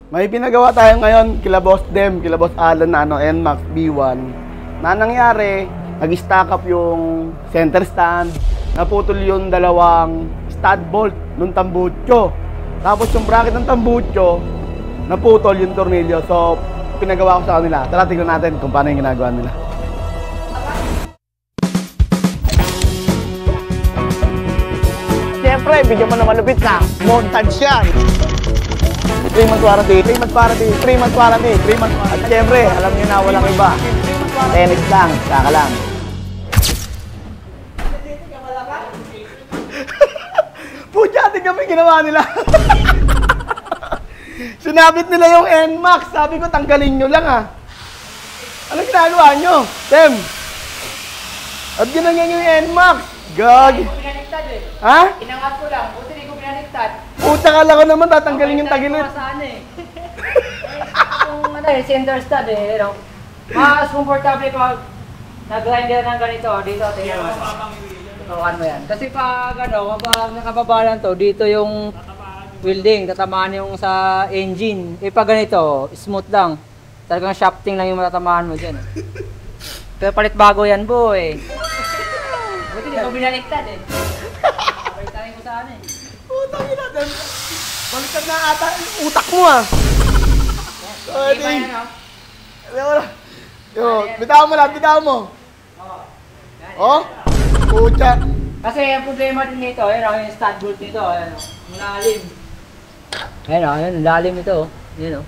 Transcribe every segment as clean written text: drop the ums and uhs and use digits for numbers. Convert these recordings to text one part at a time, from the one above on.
May pinagawa tayo ngayon kila Boss Dem, kila Boss Alan na NMAX B1 na nangyari, nag-stack up yung center stand, naputol yung dalawang stud bolt ng tambucho. Tapos yung bracket ng tambucho, naputol yung tornilyo. So, pinagawa ko sa kanila. Tara, tignan natin kung paano yung ginagawa nila. Siyempre, bigyan mo na malupit na montage yan. 3 months warranty, 3 months warranty, 3 months warranty, 3 months warranty. At siyempre, alam niyo na walang iba. Tennis lang, saka lang. Puchating kami ginawa nila. Sinabit nila yung NMAX. Sabi ko, tanggalin nyo lang ah. Anong ginagawa nyo? Tem! At ginanyan yung NMAX. Gag! Hindi ko pinaliktad eh. Ha? Inangat ko lang. Buti hindi ko pinaliktad. Pucha ka lang ko naman, tatanggalin yung tagilid. Saan eh. Kung ano eh, center stud eh. Mas komportable pag nag-grinder ng ganito. Dito, tingnan mo. Tutukan mo yan. Kasi pag ano, kapag nakababalan to, dito yung welding, tatamaan yung sa engine. Eh pag ganito, smooth lang. Talagang shafting lang yung matatamaan mo dyan. Pero palit bago yan, boy. Buti hindi ko binaliktad eh. Palitan ko saan eh. Putang ina, Tem. Baliktad na ata yung utak mo ah. Hindi ba yan oh? Yo, bitaw mo lang, bitaw mo. Oh? Pucha. Kasi ang problema din nito, ayun o, yung stud bolt nito, ayun o, malalim. Ayun o, ayun, lalim ito o. Ayun o.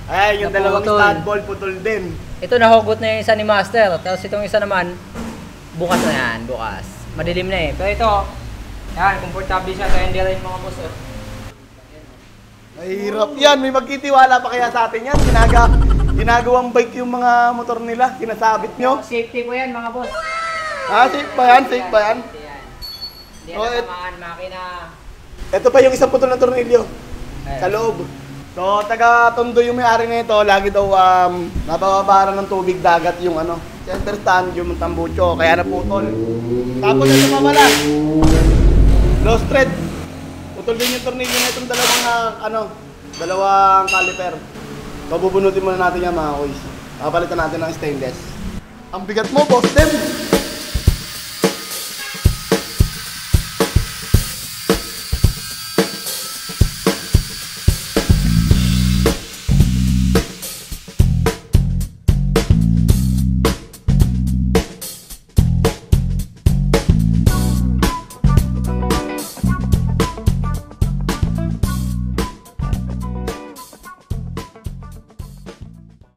Ay, yung dalawang Naputol. stud ball putol din. Ito nahugot na yung isa ni Master, tapos itong isa naman, bukas na yan, bukas. Madilim na eh. Pero ito, yan, komportable siya, kaya hindi rin mga boss oh. Mahirap yan, may magkitiwala pa kaya sa atin yan. Ginagawang bike yung mga motor nila, sinasabit nyo. Safety po yan mga boss. Ah, safe ba yan? Safe ba yan? Safety yan. Hindi Oh, na tamaan, makina. Ito pa yung isang putol na tornilyo sa loob. So, taga-Tondo yung may-ari nito, lagi daw nabababaran ng tubig dagat yung center stand, yung tambucho, kaya naputol. Tapos ito mamala, low thread. Putol din yung tornilyo na itong dalawang caliper. So, bubunutin muna natin yan mga kuys. Papalitan natin ng stainless. Ang bigat mo, Boss Dem!